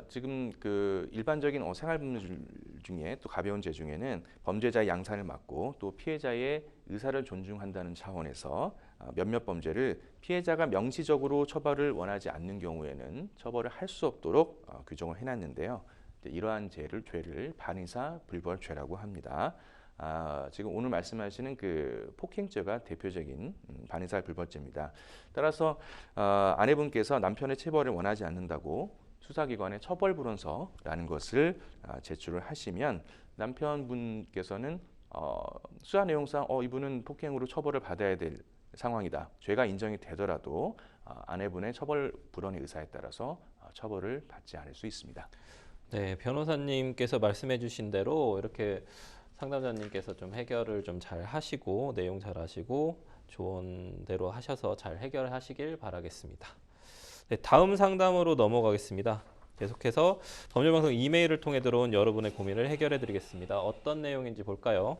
지금 그 일반적인 생활범죄 중에 또 가벼운 죄 중에는 범죄자의 양산을 막고 또 피해자의 의사를 존중한다는 차원에서 몇몇 범죄를 피해자가 명시적으로 처벌을 원하지 않는 경우에는 처벌을 할 수 없도록 규정을 해놨는데요. 이러한 죄를 반의사 불벌죄라고 합니다. 지금 오늘 말씀하시는 그 폭행죄가 대표적인 반의사 불벌죄입니다. 따라서 아내분께서 남편의 체벌을 원하지 않는다고 수사기관에 처벌불원서라는 것을 제출을 하시면 남편분께서는 수사 내용상 이분은 폭행으로 처벌을 받아야 될 상황이다. 죄가 인정이 되더라도 아내분의 처벌불원의 의사에 따라서 처벌을 받지 않을 수 있습니다. 네, 변호사님께서 말씀해 주신 대로 이렇게 상담자님께서 좀 해결을 좀 잘 하시고 내용 잘 하시고 좋은 대로 하셔서 잘 해결하시길 바라겠습니다. 네, 다음 상담으로 넘어가겠습니다. 계속해서 법률방송 이메일을 통해 들어온 여러분의 고민을 해결해 드리겠습니다. 어떤 내용인지 볼까요?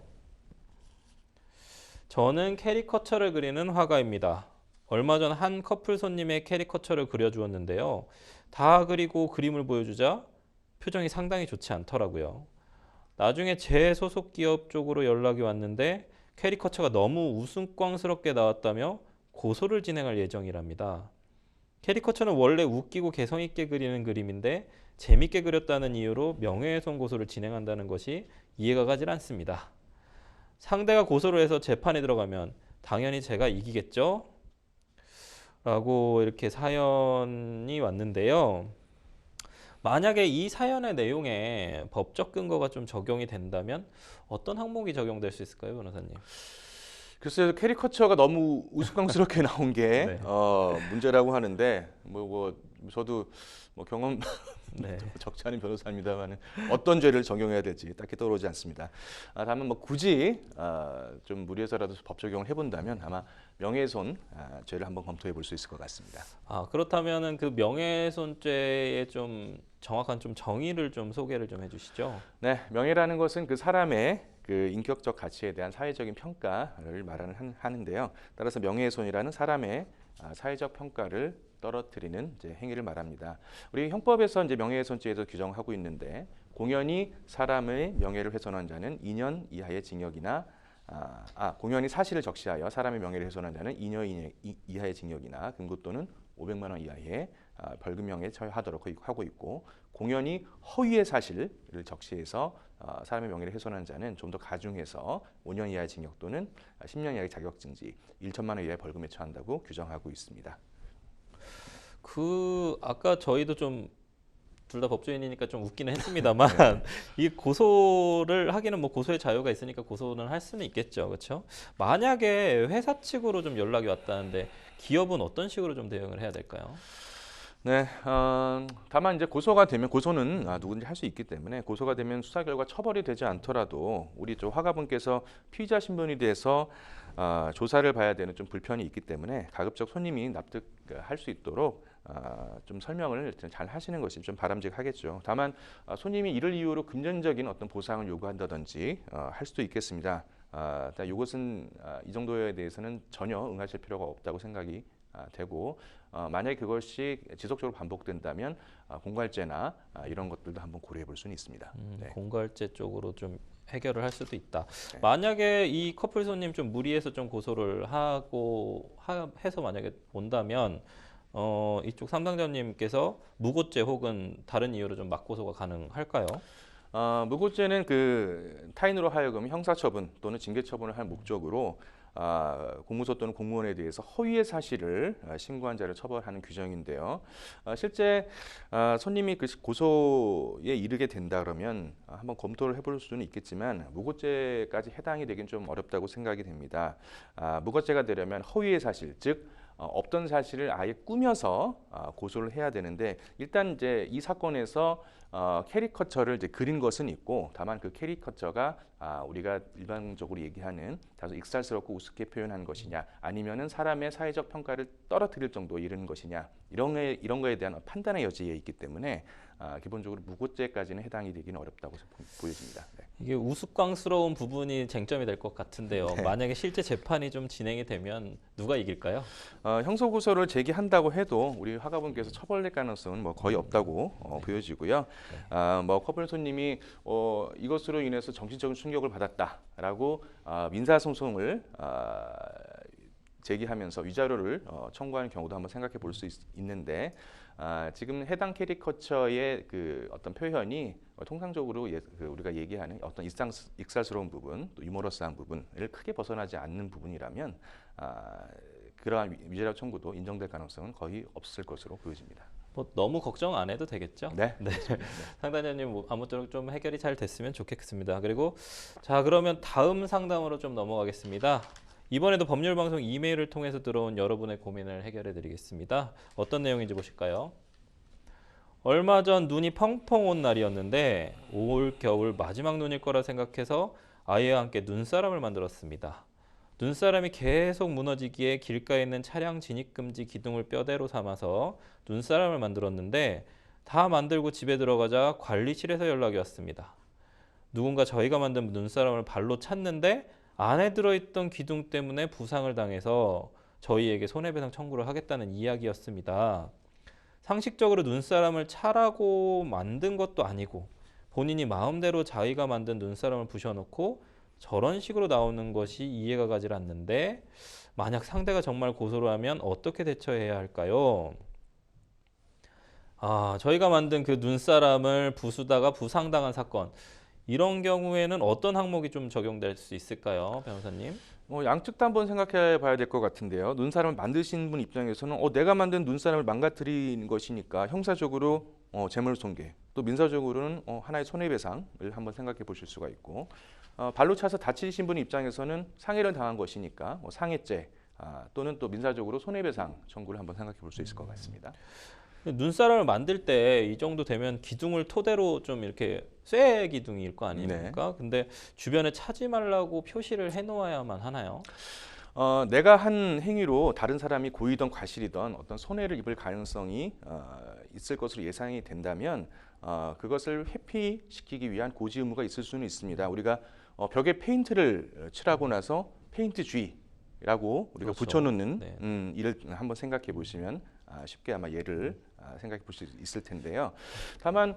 저는 캐리커처를 그리는 화가입니다. 얼마 전 한 커플 손님의 캐리커처를 그려주었는데요. 다 그리고 그림을 보여주자 표정이 상당히 좋지 않더라고요. 나중에 제 소속 기업 쪽으로 연락이 왔는데 캐리커처가 너무 우스꽝스럽게 나왔다며 고소를 진행할 예정이랍니다. 캐리커처는 원래 웃기고 개성 있게 그리는 그림인데 재밌게 그렸다는 이유로 명예훼손 고소를 진행한다는 것이 이해가 가질 않습니다. 상대가 고소를 해서 재판에 들어가면 당연히 제가 이기겠죠? 라고 이렇게 사연이 왔는데요. 만약에 이 사연의 내용에 법적 근거가 좀 적용이 된다면 어떤 항목이 적용될 수 있을까요, 변호사님? 글쎄요, 캐리커처가 너무 우스꽝스럽게 나온 게 네. 문제라고 하는데 저도 경험 네. 적지 않은 변호사입니다만 어떤 죄를 적용해야 될지 딱히 떠오르지 않습니다. 다만 굳이 좀 무리해서라도 법 적용을 해본다면 아마 명예훼손 죄를 한번 검토해 볼 수 있을 것 같습니다. 그렇다면은 그 명예훼손죄의 좀 정확한 좀 정의를 좀 소개를 좀 해주시죠. 네, 명예라는 것은 그 사람의 그 인격적 가치에 대한 사회적인 평가를 하는데요. 따라서 명예훼손이라는 사람의 사회적 평가를 떨어뜨리는 이제 행위를 말합니다. 우리 형법에서 이제 명예훼손죄에서 규정하고 있는데 공연히 사람의 명예를 훼손한 자는 2년 이하의 징역이나 공연히 사실을 적시하여 사람의 명예를 훼손한 자는 2년 이하의 징역이나 금고 또는 500만 원 이하의 벌금형에 처하도록 하고 있고 공연히 허위의 사실을 적시해서 사람의 명예를 훼손한 자는 좀 더 가중해서 5년 이하의 징역 또는 10년 이하의 자격증지 1천만 원 이하의 벌금에 처한다고 규정하고 있습니다. 아까 저희도 좀 둘 다 법조인이니까 좀 웃기는 했습니다만 이 고소를 하기는 뭐 고소의 자유가 있으니까 고소는 할 수는 있겠죠, 그렇죠? 만약에 회사 측으로 좀 연락이 왔다는데 기업은 어떤 식으로 좀 대응을 해야 될까요? 네, 다만 이제 고소가 되면 고소는 누구든지 할 수 있기 때문에 고소가 되면 수사 결과 처벌이 되지 않더라도 우리 화가분께서 피의자 신분이 돼서 조사를 봐야 되는 좀 불편이 있기 때문에 가급적 손님이 납득할 수 있도록 좀 설명을 잘 하시는 것이 좀 바람직하겠죠. 다만 손님이 이를 이유로 금전적인 어떤 보상을 요구한다든지 할 수도 있겠습니다. 이것은 이 정도에 대해서는 전혀 응하실 필요가 없다고 생각이 되고 만약에 그것이 지속적으로 반복된다면 공갈죄나 이런 것들도 한번 고려해 볼 수는 있습니다. 네. 공갈죄 쪽으로 좀 해결을 할 수도 있다. 네. 만약에 이 커플 손님 좀 무리해서 좀 고소를 해서 만약에 온다면 이쪽 삼당자님께서 무고죄 혹은 다른 이유로 좀 맞고소가 가능할까요? 무고죄는 그 타인으로 하여금 형사처분 또는 징계처분을 할 목적으로 공무소 또는 공무원에 대해서 허위의 사실을 신고한 자를 처벌하는 규정인데요. 실제 손님이 그 고소에 이르게 된다 그러면 한번 검토를 해볼 수는 있겠지만 무고죄까지 해당이 되긴 좀 어렵다고 생각이 됩니다. 무고죄가 되려면 허위의 사실, 즉 없던 사실을 아예 꾸며서 고소를 해야 되는데 일단 이제 이 사건에서 캐리커처를 이제 그린 것은 있고 다만 그 캐리커처가 우리가 일반적으로 얘기하는 다소 익살스럽고 우습게 표현한 것이냐 아니면은 사람의 사회적 평가를 떨어뜨릴 정도에 이르는 것이냐 이런 거에 대한 판단의 여지에 있기 때문에 기본적으로 무고죄까지는 해당이 되기는 어렵다고 보여집니다. 네. 이게 우스꽝스러운 부분이 쟁점이 될 것 같은데요. 네. 만약에 실제 재판이 좀 진행이 되면 누가 이길까요? 형사고소를 제기한다고 해도 우리 화가분께서 처벌될 가능성은 거의 없다고 보여지고요. 커플 손님이 이것으로 인해서 정신적인 충격을 받았다라고 민사소송을 제기하면서 위자료를 청구하는 경우도 한번 생각해 볼 수 있는데 지금 해당 캐리커처의 그 어떤 표현이 통상적으로 우리가 얘기하는 어떤 익살스러운 부분, 또 유머러스한 부분을 크게 벗어나지 않는 부분이라면 그러한 위자료 청구도 인정될 가능성은 거의 없을 것으로 보여집니다. 너무 걱정 안 해도 되겠죠? 네. 네. 상담자님 아무쪼록 좀 해결이 잘 됐으면 좋겠습니다. 그리고 자 그러면 다음 상담으로 좀 넘어가겠습니다. 이번에도 법률방송 이메일을 통해서 들어온 여러분의 고민을 해결해 드리겠습니다. 어떤 내용인지 보실까요? 얼마 전 눈이 펑펑 온 날이었는데 올 겨울 마지막 눈일 거라 생각해서 아이와 함께 눈사람을 만들었습니다. 눈사람이 계속 무너지기에 길가에 있는 차량 진입금지 기둥을 뼈대로 삼아서 눈사람을 만들었는데 다 만들고 집에 들어가자 관리실에서 연락이 왔습니다. 누군가 저희가 만든 눈사람을 발로 찼는데 안에 들어있던 기둥 때문에 부상을 당해서 저희에게 손해배상 청구를 하겠다는 이야기였습니다. 상식적으로 눈사람을 차라고 만든 것도 아니고 본인이 마음대로 자기가 만든 눈사람을 부셔놓고 저런 식으로 나오는 것이 이해가 가지 않는데 만약 상대가 정말 고소를 하면 어떻게 대처해야 할까요? 저희가 만든 그 눈사람을 부수다가 부상당한 사건 이런 경우에는 어떤 항목이 좀 적용될 수 있을까요, 변호사님? 양측 다 한번 생각해 봐야 될 것 같은데요. 눈사람을 만드신 분 입장에서는 내가 만든 눈사람을 망가뜨린 것이니까 형사적으로 재물손괴, 또 민사적으로는 하나의 손해배상을 한번 생각해 보실 수가 있고, 발로 차서 다치신 분 입장에서는 상해를 당한 것이니까 상해죄 또는 또 민사적으로 손해배상 청구를 한번 생각해 볼 수 있을 것 같습니다. 눈사람을 만들 때 이 정도 되면 기둥을 토대로 좀 이렇게 쇠 기둥일 거 아닙니까? 근데 주변에 차지 말라고 표시를 해놓아야만 하나요? 내가 한 행위로 다른 사람이 고의든 과실이든 어떤 손해를 입을 가능성이 있을 것으로 예상이 된다면 그것을 회피시키기 위한 고지 의무가 있을 수는 있습니다. 우리가 벽에 페인트를 칠하고 나서 페인트주의라고 우리가 그렇죠. 붙여놓는 일을 한번 생각해 보시면 쉽게 아마 예를 생각해 볼 수 있을 텐데요. 다만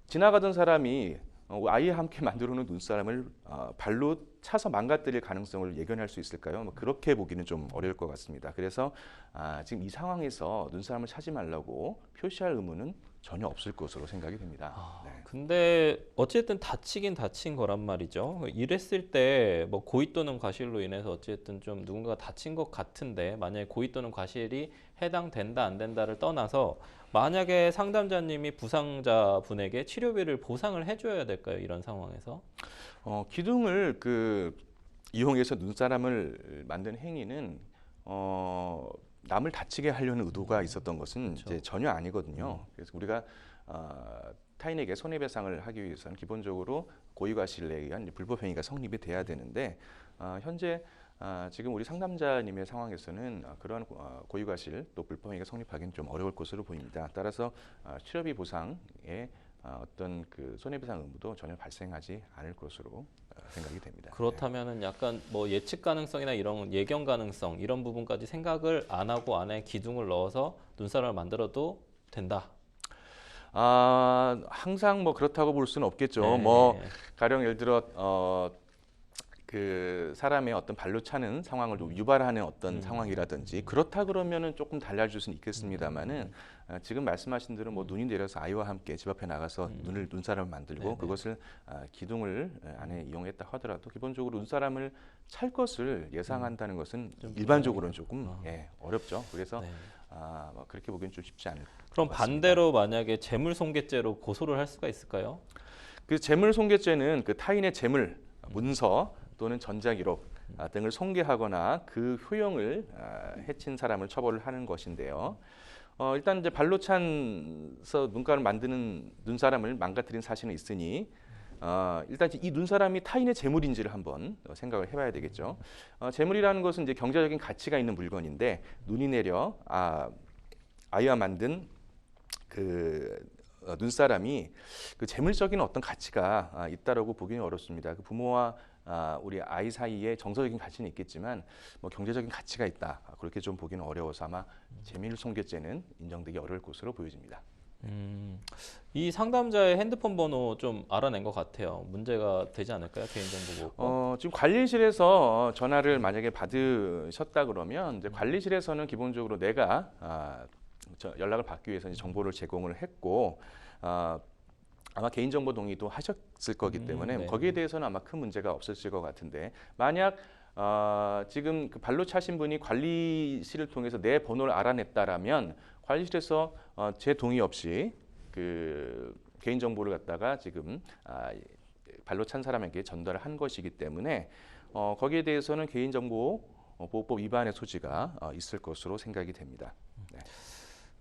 지나가던 사람이 아이와 함께 만들어 놓은 눈사람을 발로 차서 망가뜨릴 가능성을 예견할 수 있을까요? 그렇게 보기는 좀 어려울 것 같습니다. 그래서 지금 이 상황에서 눈사람을 차지 말라고 표시할 의무는 전혀 없을 것으로 생각이 됩니다. 근데 어쨌든 다치긴 다친 거란 말이죠. 이랬을 때 뭐 고의 또는 과실로 인해서 어쨌든 좀 누군가가 다친 것 같은데 만약에 고의 또는 과실이 해당된다 안 된다를 떠나서 만약에 상담자님이 부상자 분에게 치료비를 보상을 해줘야 될까요? 이런 상황에서? 기둥을 이용해서 눈사람을 만든 행위는 남을 다치게 하려는 의도가 있었던 것은 그렇죠. 이제 전혀 아니거든요. 그래서 우리가 타인에게 손해배상을 하기 위해서는 기본적으로 고의과실에 의한 불법 행위가 성립이 돼야 되는데 현재 지금 우리 상담자님의 상황에서는 그러한 고의과실 또 불법 행위가 성립하기는 좀 어려울 것으로 보입니다. 따라서 치료비 보상에 어떤 손해배상 의무도 전혀 발생하지 않을 것으로 생각이 됩니다. 그렇다면은 약간 뭐 예측 가능성이나 이런 예견 가능성 이런 부분까지 생각을 안 하고 안에 기둥을 넣어서 눈사람을 만들어도 된다. 항상 그렇다고 볼 수는 없겠죠. 가령 예를 들어 사람의 어떤 발로 차는 상황을 좀 유발하는 어떤 상황이라든지 그렇다 그러면은 조금 달라질 수는 있겠습니다만은 지금 말씀하신 대로 눈이 내려서 아이와 함께 집 앞에 나가서 눈사람을 만들고 그것을 기둥을 안에 이용했다 하더라도 기본적으로 눈사람을 찰 것을 예상한다는 것은 일반적으로는 조금 어렵죠. 그래서 그렇게 보기엔 좀 쉽지 않을 그럼 것 같습니다. 반대로 만약에 재물손괴죄로 고소를 할 수가 있을까요? 재물손괴죄는 타인의 재물, 문서 또는 전자기록 등을 손괴하거나 그 효용을 해친 사람을 처벌을 하는 것인데요. 일단 이제 발로 찬서 눈가를 만드는 눈사람을 망가뜨린 사실은 있으니 일단 이 눈사람이 타인의 재물인지를 한번 생각을 해봐야 되겠죠. 재물이라는 것은 이제 경제적인 가치가 있는 물건인데 눈이 내려 아이와 만든 눈사람이 재물적인 어떤 가치가 있다라고 보기는 어렵습니다. 부모와 우리 아이 사이에 정서적인 가치는 있겠지만 경제적인 가치가 있다 그렇게 좀 보기는 어려워서 아마 재물손괴죄는 인정되기 어려울 것으로 보여집니다. 이 상담자의 핸드폰 번호 좀 알아낸 것 같아요. 문제가 되지 않을까요? 개인정보 보호. 지금 관리실에서 전화를 만약에 받으셨다 그러면 이제 관리실에서는 기본적으로 내가 연락을 받기 위해서 이제 정보를 제공을 했고 아마 개인정보 동의도 하셨을 거기 때문에 거기에 대해서는 아마 큰 문제가 없으실 것 같은데 만약 지금 발로 차신 분이 관리실을 통해서 내 번호를 알아냈다라면 관리실에서 제 동의 없이 개인정보를 갖다가 지금 발로 찬 사람에게 전달을 한 것이기 때문에 거기에 대해서는 개인정보보호법 위반의 소지가 있을 것으로 생각이 됩니다.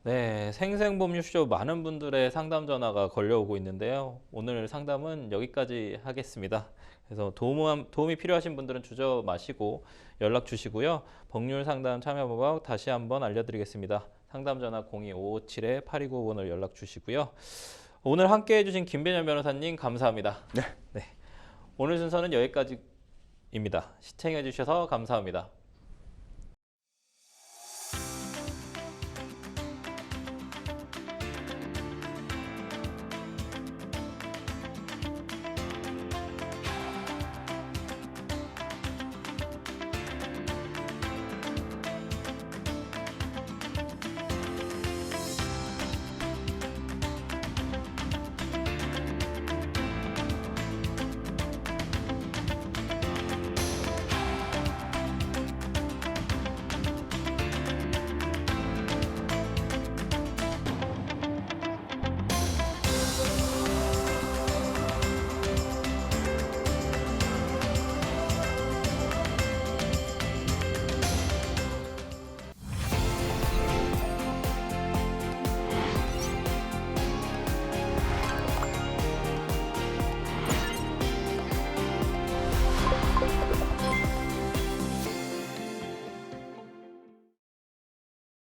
네, 생생법률쇼 많은 분들의 상담 전화가 걸려오고 있는데요. 오늘 상담은 여기까지 하겠습니다. 그래서 도움이 필요하신 분들은 주저 마시고 연락 주시고요. 법률 상담 참여 방법 다시 한번 알려드리겠습니다. 상담 전화 02-557-8295번으로 연락 주시고요. 오늘 함께 해주신 김배년 변호사님 감사합니다. 네. 오늘 순서는 여기까지입니다. 시청해 주셔서 감사합니다.